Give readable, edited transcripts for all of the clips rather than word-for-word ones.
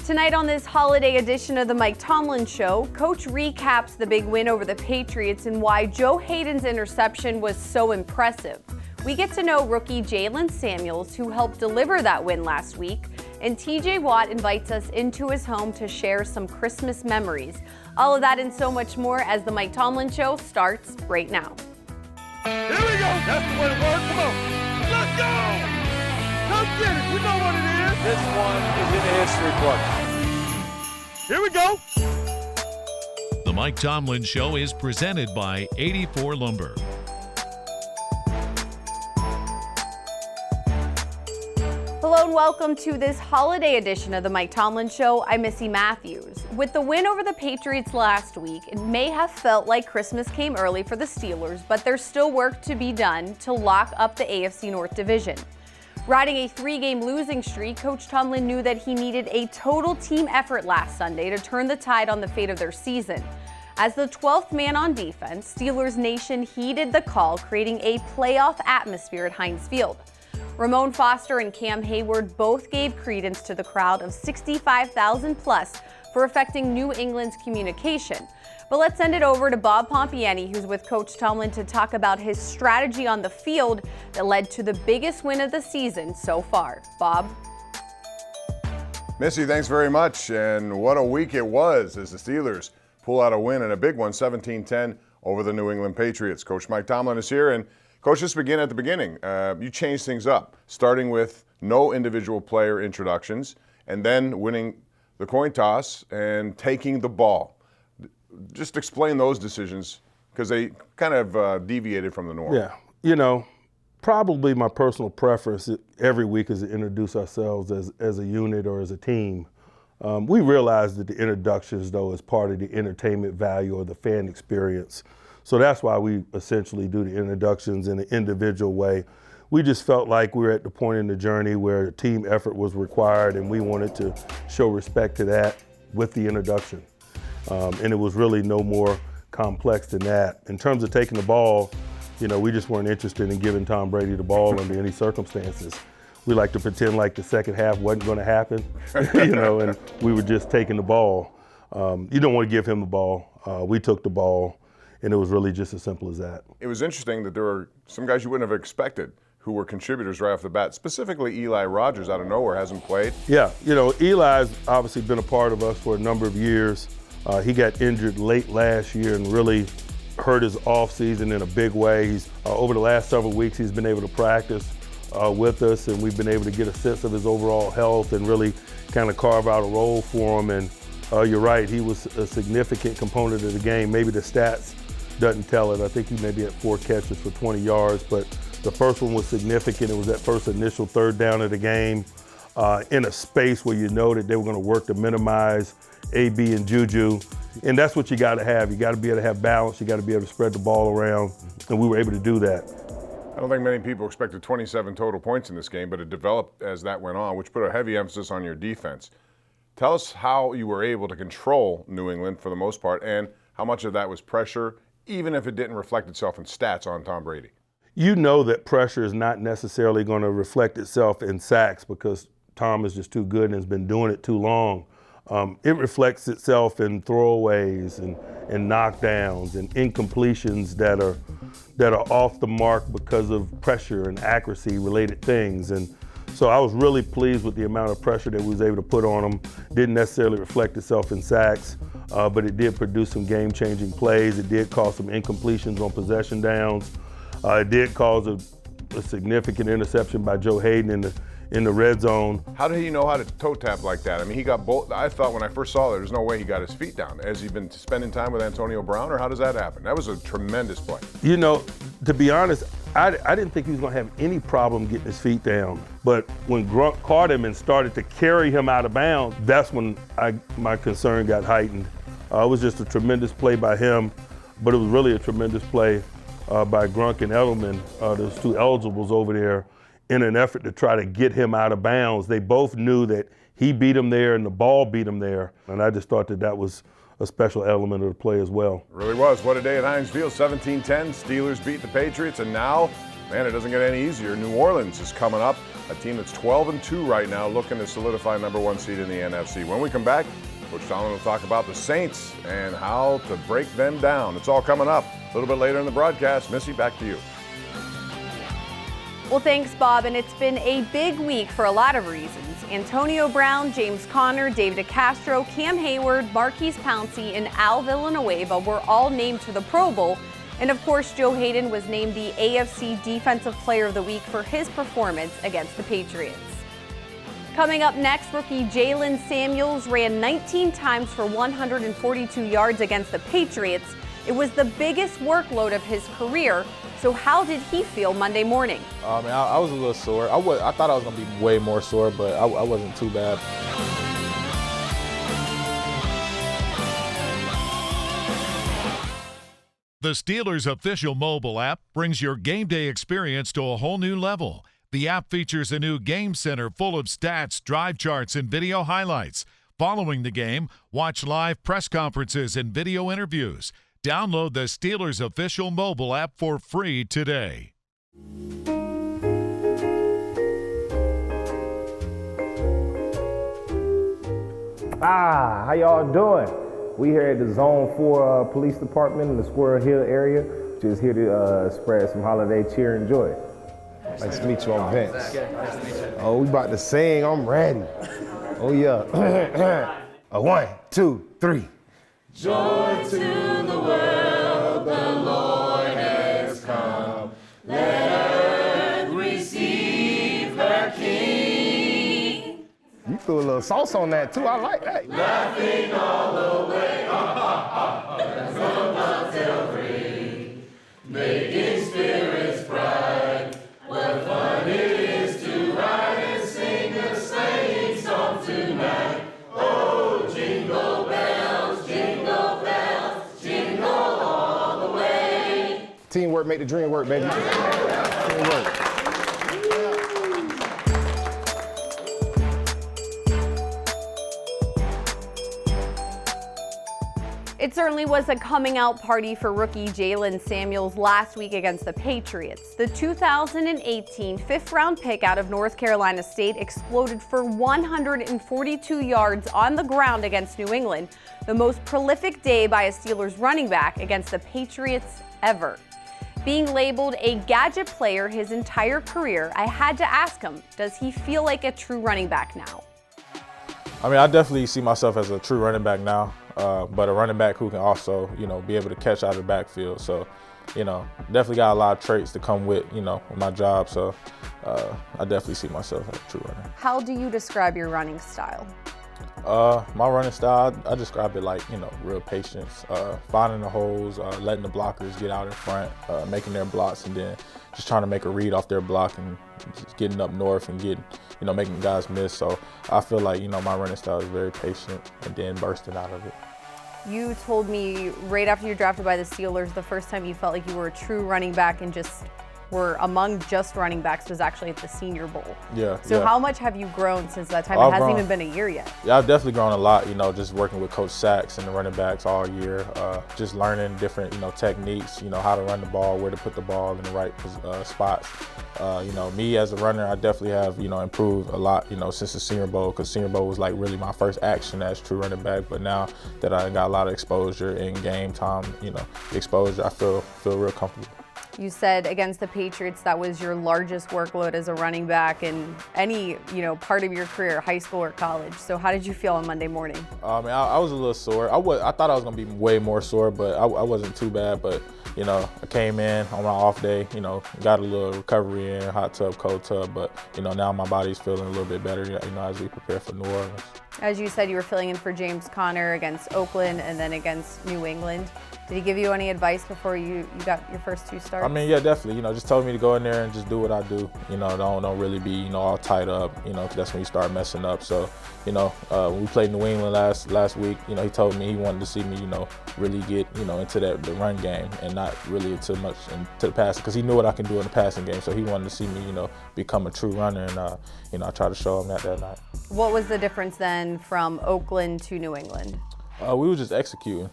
Tonight on this holiday edition of the Mike Tomlin Show, Coach recaps the big win over the Patriots and why Joe Hayden's interception was so impressive. We get to know rookie Jaylen Samuels, who helped deliver that win last week, and TJ Watt invites us into his home to share some Christmas memories. All of that and so much more as the Mike Tomlin Show starts right now. Here we go. That's the way to work. Come on. Let's go. Come get it. You know what it is. This one is in the history books. Here we go. The Mike Tomlin Show is presented by 84 Lumber. Hello and welcome to this holiday edition of the Mike Tomlin Show. I'm Missy Matthews. With the win over the Patriots last week, it may have felt like Christmas came early for the Steelers, but there's still work to be done to lock up the AFC North Division. Riding a 3-game losing streak, Coach Tomlin knew that he needed a total team effort last Sunday to turn the tide on the fate of their season. As the 12th man on defense, Steelers Nation heeded the call, creating a playoff atmosphere at Heinz Field. Ramon Foster and Cam Hayward both gave credence to the crowd of 65,000 plus for affecting New England's communication. But let's send it over to Bob Pompiani, who's with Coach Tomlin, to talk about his strategy on the field that led to the biggest win of the season so far. Bob? Missy, thanks very much. And what a week it was as the Steelers pull out a win, and a big one, 17-10 over the New England Patriots. Coach Mike Tomlin is here, and Coach, let's begin at the beginning. You changed things up, starting with no individual player introductions, and then winning the coin toss and taking the ball. Just explain those decisions, because they kind of deviated from the norm. Yeah, you know, probably my personal preference every week is to introduce ourselves as a unit or as a team. We realize that the introductions, though, is part of the entertainment value or the fan experience. So that's why we essentially do the introductions in an individual way. We just felt like we were at the point in the journey where team effort was required, and we wanted to show respect to that with the introduction. And it was really no more complex than that. In terms of taking the ball, you know, we just weren't interested in giving Tom Brady the ball under any circumstances. We like to pretend like the second half wasn't going to happen, you know, and we were just taking the ball. You don't want to give him the ball. We took the ball. And it was really just as simple as that. It was interesting that there were some guys you wouldn't have expected who were contributors right off the bat, specifically Eli Rogers out of nowhere hasn't played. Yeah, you know, Eli's obviously been a part of us for a number of years. He got injured late last year and really hurt his offseason in a big way. He's over the last several weeks, he's been able to practice with us, and we've been able to get a sense of his overall health and really kind of carve out a role for him. And you're right, he was a significant component of the game. Maybe the stats doesn't tell it. I think he maybe had 4 catches for 20 yards, but the first one was significant. It was that first initial third down of the game in a space where you know that they were going to work to minimize AB and Juju. And that's what you got to have. You got to be able to have balance. You got to be able to spread the ball around, and we were able to do that. I don't think many people expected 27 total points in this game, but it developed as that went on, which put a heavy emphasis on your defense. Tell us how you were able to control New England for the most part, and how much of that was pressure, even if it didn't reflect itself in stats on Tom Brady. You know that pressure is not necessarily going to reflect itself in sacks because Tom is just too good and has been doing it too long. It reflects itself in throwaways and knockdowns and incompletions that are off the mark because of pressure and accuracy related things. And so I was really pleased with the amount of pressure that we was able to put on him. Didn't necessarily reflect itself in sacks, but it did produce some game-changing plays. It did cause some incompletions on possession downs. It did cause a significant interception by Joe Hayden in the red zone. How did he know how to toe tap like that? I mean, he got both. I thought when I first saw it, there's no way he got his feet down. Has he been spending time with Antonio Brown, or how does that happen? That was a tremendous play. You know, to be honest, I didn't think he was going to have any problem getting his feet down. But when Gronk caught him and started to carry him out of bounds, that's when my concern got heightened. It was just a tremendous play by him, but it was really a tremendous play by Gronk and Edelman, those two eligibles over there, in an effort to try to get him out of bounds. They both knew that he beat him there and the ball beat him there. And I just thought that was a special element of the play as well. It really was. What a day at Heinz Field, 17-10. Steelers beat the Patriots, and now man, it doesn't get any easier. New Orleans is coming up, a team that's 12-2 right now, looking to solidify #1 seed in the NFC. When we come back, Coach Tomlin will talk about the Saints and how to break them down. It's all coming up a little bit later in the broadcast. Missy, back to you. Well, thanks, Bob, and it's been a big week for a lot of reasons. Antonio Brown, James Conner, David DeCastro, Cam Hayward, Marquise Pouncey, and Al Villanueva were all named to the Pro Bowl. And of course, Joe Hayden was named the AFC Defensive Player of the Week for his performance against the Patriots. Coming up next, rookie Jaylen Samuels ran 19 times for 142 yards against the Patriots. It was the biggest workload of his career. So how did he feel Monday morning? I was a little sore. I thought I was going to be way more sore, but I wasn't too bad. The Steelers' official mobile app brings your game day experience to a whole new level. The app features a new game center full of stats, drive charts, and video highlights. Following the game, watch live press conferences and video interviews. Download the Steelers' official mobile app for free today. How y'all doing? We here at the Zone 4 Police Department in the Squirrel Hill area. Just here to spread some holiday cheer and joy. Nice to meet you, I'm Vince. Nice to meet you. Oh, we about to sing, I'm ready. Oh yeah. 1, 2, 3. Joy to the world, the Lord has come. Let earth receive her King. You threw a little sauce on that too, I like that. Laughing all the way, from up till ring, making spirits bright. What fun it is to ride and sing a sleighing song tonight. Oh, jingle bells, jingle bells, jingle all the way. Teamwork make the dream work, baby. Teamwork. It certainly was a coming out party for rookie Jaylen Samuels last week against the Patriots. The 2018 fifth-round pick out of North Carolina State exploded for 142 yards on the ground against New England, the most prolific day by a Steelers running back against the Patriots ever. Being labeled a gadget player his entire career, I had to ask him, does he feel like a true running back now? I mean, I definitely see myself as a true running back now, but a running back who can also, be able to catch out of the backfield. So, definitely got a lot of traits to come with, with my job. So I definitely see myself as a true runner. How do you describe your running style? My running style, I describe it like, real patience, finding the holes, letting the blockers get out in front, making their blocks, and then just trying to make a read off their block and just getting up north and getting, making guys miss. So I feel like, my running style is very patient and then bursting out of it. You told me right after you were drafted by the Steelers, the first time you felt like you were a true running back and just were among just running backs was actually at the Senior Bowl. Yeah. So how much have you grown since that time? It hasn't even been a year yet. Yeah, I've definitely grown a lot, just working with Coach Sachs and the running backs all year, just learning different, techniques, how to run the ball, where to put the ball in the right spots. Me as a runner, I definitely have, improved a lot, since the Senior Bowl, because Senior Bowl was like really my first action as true running back. But now that I got a lot of exposure in game time, exposure, I feel real comfortable. You said against the Patriots that was your largest workload as a running back in any, part of your career, high school or college. So how did you feel on Monday morning? I was a little sore. I thought I was going to be way more sore, but I wasn't too bad. But, I came in on my off day, got a little recovery in, hot tub, cold tub. But, now my body's feeling a little bit better, as we prepare for New Orleans. As you said, you were filling in for James Conner against Oakland and then against New England. Did he give you any advice before you got your first two starts? I mean, yeah, definitely. Just told me to go in there and just do what I do. Don't really be, all tied up, 'cause that's when you start messing up. So, when we played New England last week, he told me he wanted to see me, really get, into the run game and not really too much into the passing, because he knew what I can do in the passing game. So he wanted to see me, become a true runner, and I tried to show him that night. What was the difference then from Oakland to New England? We were just executing.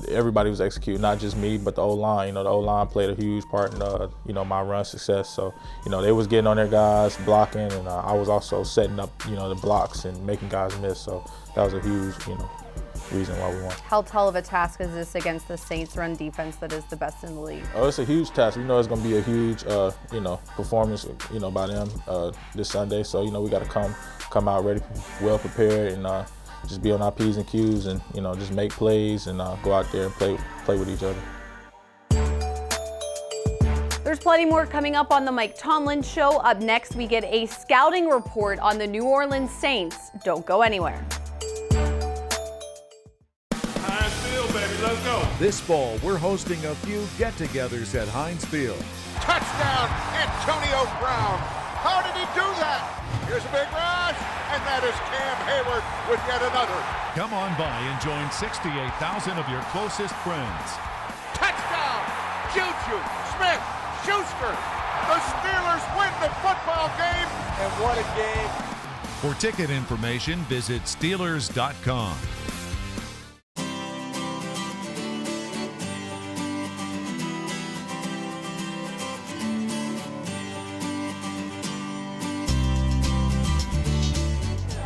Everybody was executing, not just me, but the O-line. The O-line played a huge part in, my run success. So, they was getting on their guys, blocking, and I was also setting up, the blocks and making guys miss. So that was a huge, reason why we won. How tall of a task is this against the Saints run defense that is the best in the league? Oh, it's a huge task. We know it's going to be a huge, performance, by them this Sunday. So, we got to come out ready, well prepared, and just be on our P's and Q's and, just make plays and go out there and play with each other. There's plenty more coming up on the Mike Tomlin Show. Up next, we get a scouting report on the New Orleans Saints. Don't go anywhere. Let's go. This fall, we're hosting a few get-togethers at Heinz Field. Touchdown, Antonio Brown. How did he do that? Here's a big rush, and that is Cam Hayward with yet another. Come on by and join 68,000 of your closest friends. Touchdown, Juju Smith-Schuster. The Steelers win the football game, and what a game. For ticket information, visit Steelers.com.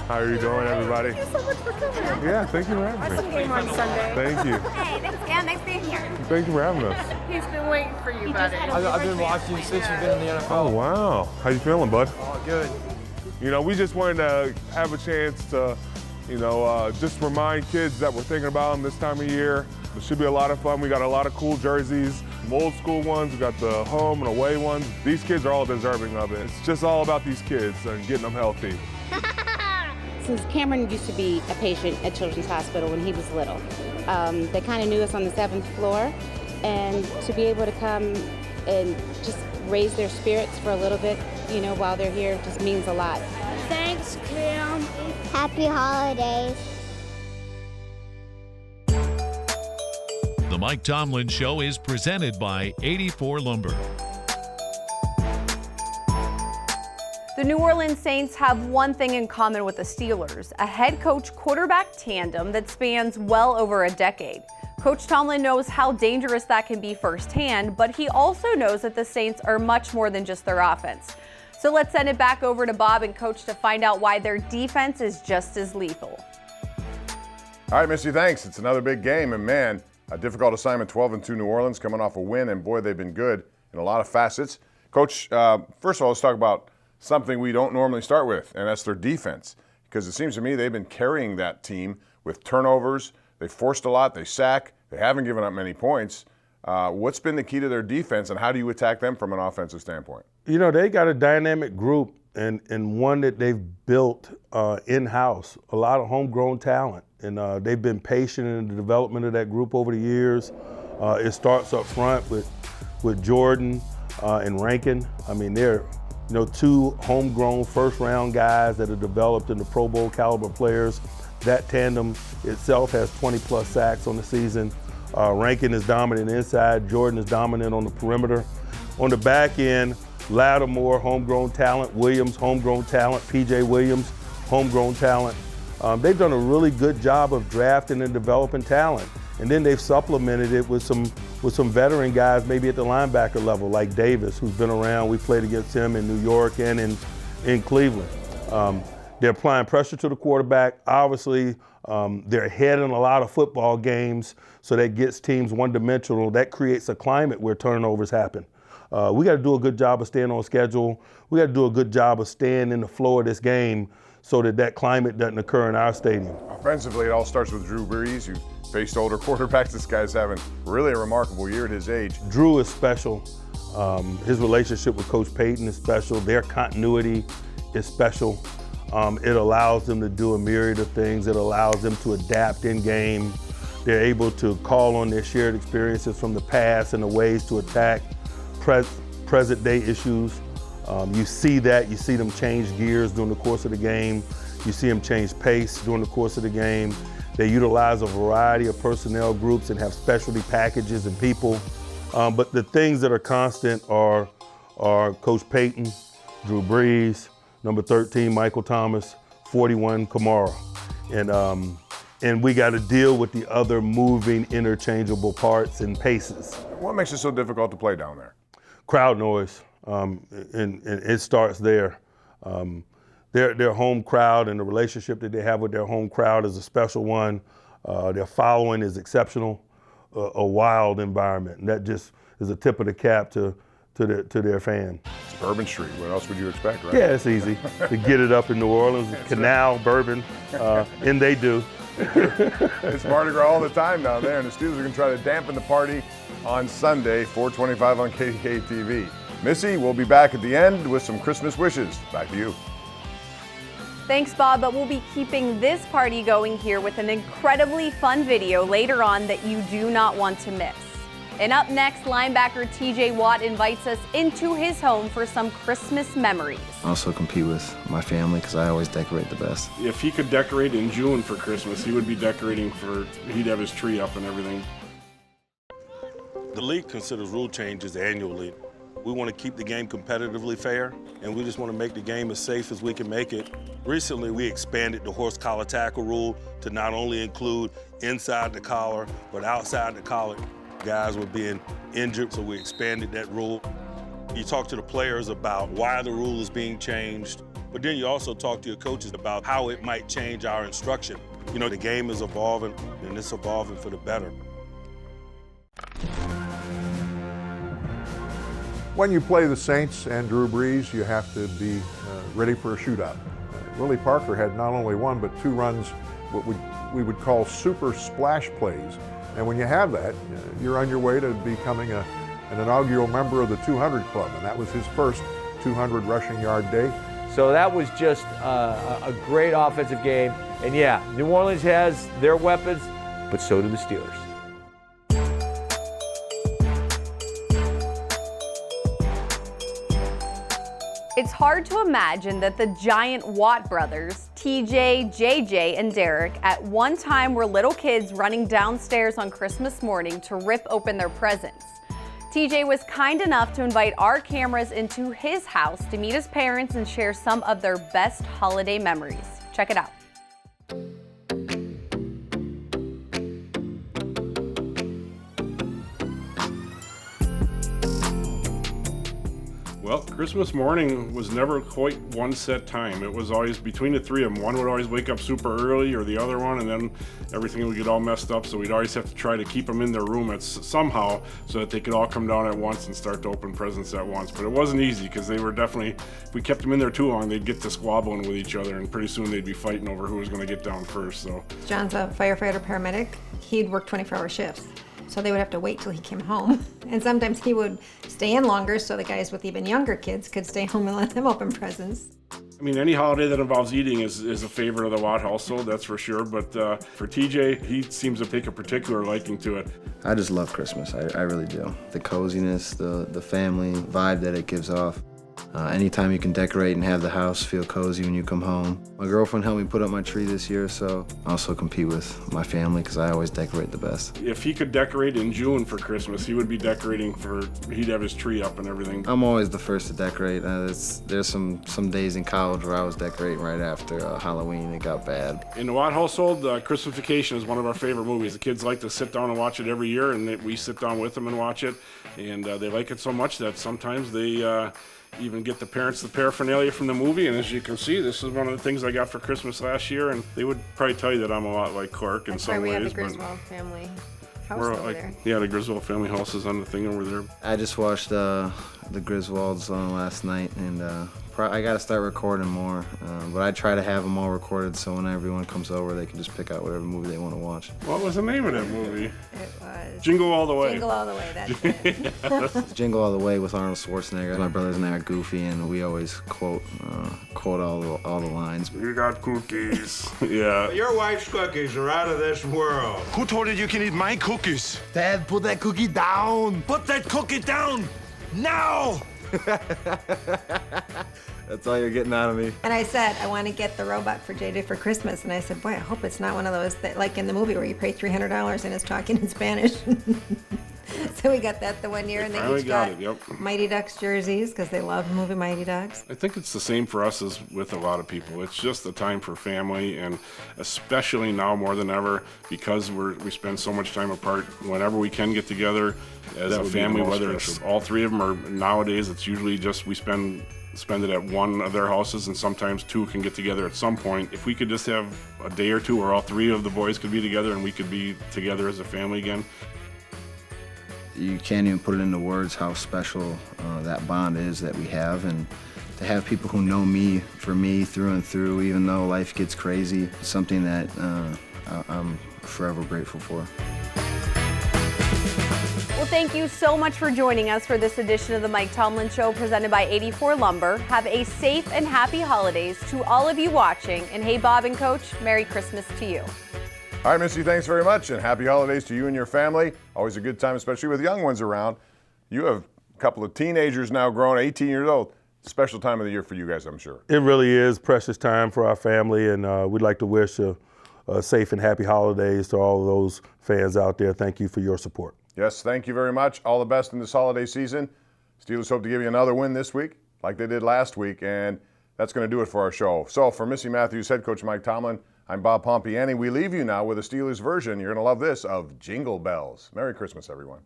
How are you doing, everybody? Thank you so much for coming. Yeah, thank you for having me. Awesome game on Sunday. Thank you. Hey, thanks, Dan. Thanks for being here. Thank you for having us. He's been waiting for you, buddy. I've been watching since you've been in the NFL. Oh, wow. How you feeling, bud? Oh, good. We just wanted to have a chance to, just remind kids that we're thinking about them this time of year. It should be a lot of fun. We got a lot of cool jerseys, old school ones. We got the home and away ones. These kids are all deserving of it. It's just all about these kids and getting them healthy. Since Cameron used to be a patient at Children's Hospital when he was little, they kind of knew us on the 7th floor, and to be able to come and just raise their spirits for a little bit, while they're here just means a lot. Thanks, Cam. Happy holidays. The Mike Tomlin Show is presented by 84 Lumber. The New Orleans Saints have one thing in common with the Steelers, a head coach-quarterback tandem that spans well over a decade. Coach Tomlin knows how dangerous that can be firsthand, but he also knows that the Saints are much more than just their offense. So let's send it back over to Bob and Coach to find out why their defense is just as lethal. All right, Missy, thanks. It's another big game, and man, a difficult assignment, 12-2 New Orleans, coming off a win, and boy, they've been good in a lot of facets. Coach, first of all, let's talk about something we don't normally start with, and that's their defense. Because it seems to me they've been carrying that team with turnovers. They forced a lot, they sack, they haven't given up many points. What's been the key to their defense, and how do you attack them from an offensive standpoint? They got a dynamic group and one that they've built in-house, a lot of homegrown talent. And they've been patient in the development of that group over the years. It starts up front with Jordan and Rankin. I mean, they're two homegrown first-round guys that are developed into Pro Bowl caliber players. That tandem itself has 20-plus sacks on the season. Rankin is dominant inside. Jordan is dominant on the perimeter. On the back end, Lattimore, homegrown talent. Williams, homegrown talent. P.J. Williams, homegrown talent. They've done a really good job of drafting and developing talent. And then they've supplemented it with some veteran guys, maybe at the linebacker level, like Davis, who's been around. We played against him in New York and in Cleveland. They're applying pressure to the quarterback. Obviously, they're ahead in a lot of football games, so that gets teams one-dimensional. That creates a climate where turnovers happen. We got to do a good job of staying on schedule. We got to do a good job of staying in the flow of this game so that climate doesn't occur in our stadium. Offensively, it all starts with Drew Brees. You faced older quarterbacks. This guy's having really a remarkable year at his age. Drew is special. His relationship with Coach Payton is special. Their continuity is special. It allows them to do a myriad of things. It allows them to adapt in game. They're able to call on their shared experiences from the past and the ways to attack present day issues. You see that. You see them change gears during the course of the game. You see them change pace during the course of the game. They utilize a variety of personnel groups and have specialty packages and people. But the things that are constant are Coach Payton, Drew Brees, number 13, Michael Thomas, 41, Kamara. And and we got to deal with the other moving, interchangeable parts and paces. What makes it so difficult to play down there? Crowd noise, and it starts there. Their home crowd and the relationship that they have with their home crowd is a special one. Their following is exceptional, a wild environment, and that just is a tip of the cap to their fan. It's Bourbon Street. What else would you expect, right? Yeah, it's easy to get it up in New Orleans. Canal, bourbon, and they do. It's Mardi Gras all the time down there, and the Steelers are going to try to dampen the party on Sunday, 4:25 on KDK TV. Missy, we'll be back at the end with some Christmas wishes. Back to you. Thanks, Bob, but we'll be keeping this party going here with an incredibly fun video later on that you do not want to miss. And up next, linebacker TJ Watt invites us into his home for some Christmas memories. I also compete with my family because I always decorate the best. If he could decorate in June for Christmas, he would be decorating he'd have his tree up and everything. The league considers rule changes annually. We want to keep the game competitively fair, and we just want to make the game as safe as we can make it. Recently, we expanded the horse collar tackle rule to not only include inside the collar, but outside the collar. Guys were being injured, so we expanded that rule. You talk to the players about why the rule is being changed, but then you also talk to your coaches about how it might change our instruction. You know, the game is evolving, and it's evolving for the better. When you play the Saints and Drew Brees, you have to be ready for a shootout. Willie Parker had not only one, but two runs, what we would call super splash plays. And when you have that, you're on your way to becoming an inaugural member of the 200 Club, and that was his first 200 rushing yard day. So that was just a great offensive game. And yeah, New Orleans has their weapons, but so do the Steelers. It's hard to imagine that the giant Watt brothers, TJ, JJ, and Derek, at one time were little kids running downstairs on Christmas morning to rip open their presents. TJ was kind enough to invite our cameras into his house to meet his parents and share some of their best holiday memories. Check it out. Well, Christmas morning was never quite one set time. It was always between the three of them. One would always wake up super early, or the other one, and then everything would get all messed up. So we'd always have to try to keep them in their room somehow so that they could all come down at once and start to open presents at once. But it wasn't easy because they were definitely, if we kept them in there too long, they'd get to squabbling with each other, and pretty soon they'd be fighting over who was going to get down first. So John's a firefighter paramedic. He'd work 24-hour shifts. So they would have to wait till he came home. And sometimes he would stay in longer so the guys with even younger kids could stay home and let them open presents. I mean, any holiday that involves eating is a favorite of the Watt household, that's for sure. But for TJ, he seems to take a particular liking to it. I just love Christmas, I really do. The coziness, the family vibe that it gives off. Anytime you can decorate and have the house feel cozy when you come home. My girlfriend helped me put up my tree this year, so I also compete with my family because I always decorate the best. If he could decorate in June for Christmas, he would be decorating he'd have his tree up and everything. I'm always the first to decorate. There's some days in college where I was decorating right after Halloween. It got bad. In the Watt household, Christmas Vacation is one of our favorite movies. The kids like to sit down and watch it every year, and we sit down with them and watch it. And they like it so much that sometimes they even get the parents the paraphernalia from the movie. And as you can see, this is one of the things I got for Christmas last year, and they would probably tell you that I'm a lot like Clark in some ways. We have the Griswold family house over there. Yeah, the Griswold family house is on the thing over there. I just watched the Griswolds last night, and I got to start recording more. But I try to have them all recorded so when everyone comes over, they can just pick out whatever movie they want to watch. What was the name of that movie? It was Jingle All the Way. Jingle All the Way, that's it. It's Jingle All the Way with Arnold Schwarzenegger. My brothers and I are goofy, and we always quote all the lines. You got cookies. Yeah. Your wife's cookies are out of this world. Who told you you can eat my cookies? Dad, put that cookie down. Put that cookie down now! That's all you're getting out of me. And I said, I want to get the robot for JJ for Christmas. And I said, boy, I hope it's not one of those that, like in the movie where you pay $300 and it's talking in Spanish. So So we got that the one year, and they finally each got got it, yep. Mighty Ducks jerseys because they love movie Mighty Ducks. I think it's the same for us as with a lot of people. It's just a time for family, and especially now more than ever because we spend so much time apart. Whenever we can get together as a family, whether it's all three of them or nowadays it's usually just we spend it at one of their houses, and sometimes two can get together at some point. If we could just have a day or two where all three of the boys could be together and we could be together as a family again. You can't even put it into words how special that bond is that we have, and to have people who know me for me through and through, even though life gets crazy, it's something that I'm forever grateful for. Well, thank you so much for joining us for this edition of the Mike Tomlin Show presented by 84 Lumber. Have a safe and happy holidays to all of you watching. And hey, Bob and Coach, Merry Christmas to you. All right, Missy, thanks very much, and happy holidays to you and your family. Always a good time, especially with young ones around. You have a couple of teenagers now grown, 18 years old. Special time of the year for you guys, I'm sure. It really is precious time for our family, and we'd like to wish a safe and happy holidays to all of those fans out there. Thank you for your support. Yes, thank you very much. All the best in this holiday season. Steelers hope to give you another win this week, like they did last week, and that's going to do it for our show. So for Missy Matthews, head coach Mike Tomlin, I'm Bob Pompiani. We leave you now with a Steelers version, you're going to love this, of Jingle Bells. Merry Christmas, everyone.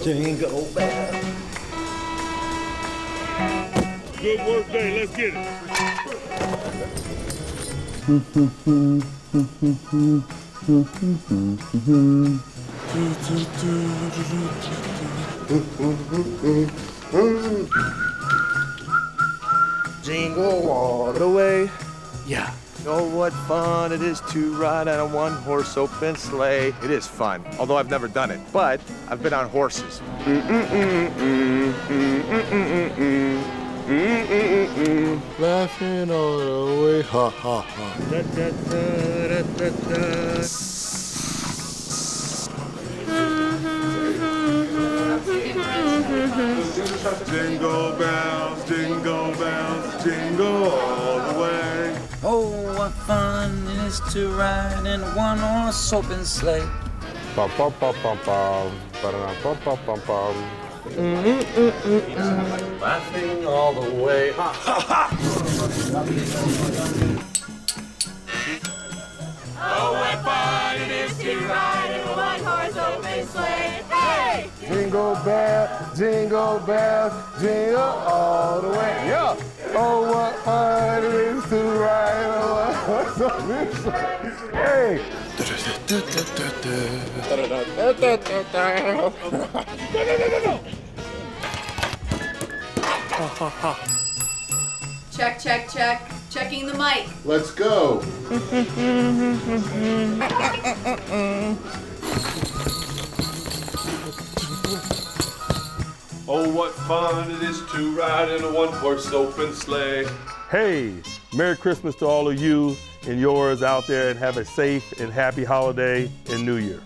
Jingle bells. Good work day, let's get it. Jingle all the way. Yeah. Oh, what fun it is to ride on a one-horse open sleigh. It is fun, although I've never done it, but I've been on horses. Laughing all the way, ha ha ha. Da, da, da, da, da, da. Jingle bells, jingle all the way. Oh, what fun it is to ride in a one-horse open sleigh. Bum, bum, bum, bum, bum. Ba-da-dum, bum, bum, bum, bum. Laughing all the way, ha ha ha. Oh, what fun it is to ride in a one-horse open sleigh. Hey! Jingle bells, jingle all the way. Yeah. Oh, what fun it is to ride a one-horse open sleigh. Hey. Check, check, check. Checking the mic. Let's go. Oh, what fun it is to ride in a one-horse open sleigh. Hey, Merry Christmas to all of you and yours out there, and have a safe and happy holiday and New Year.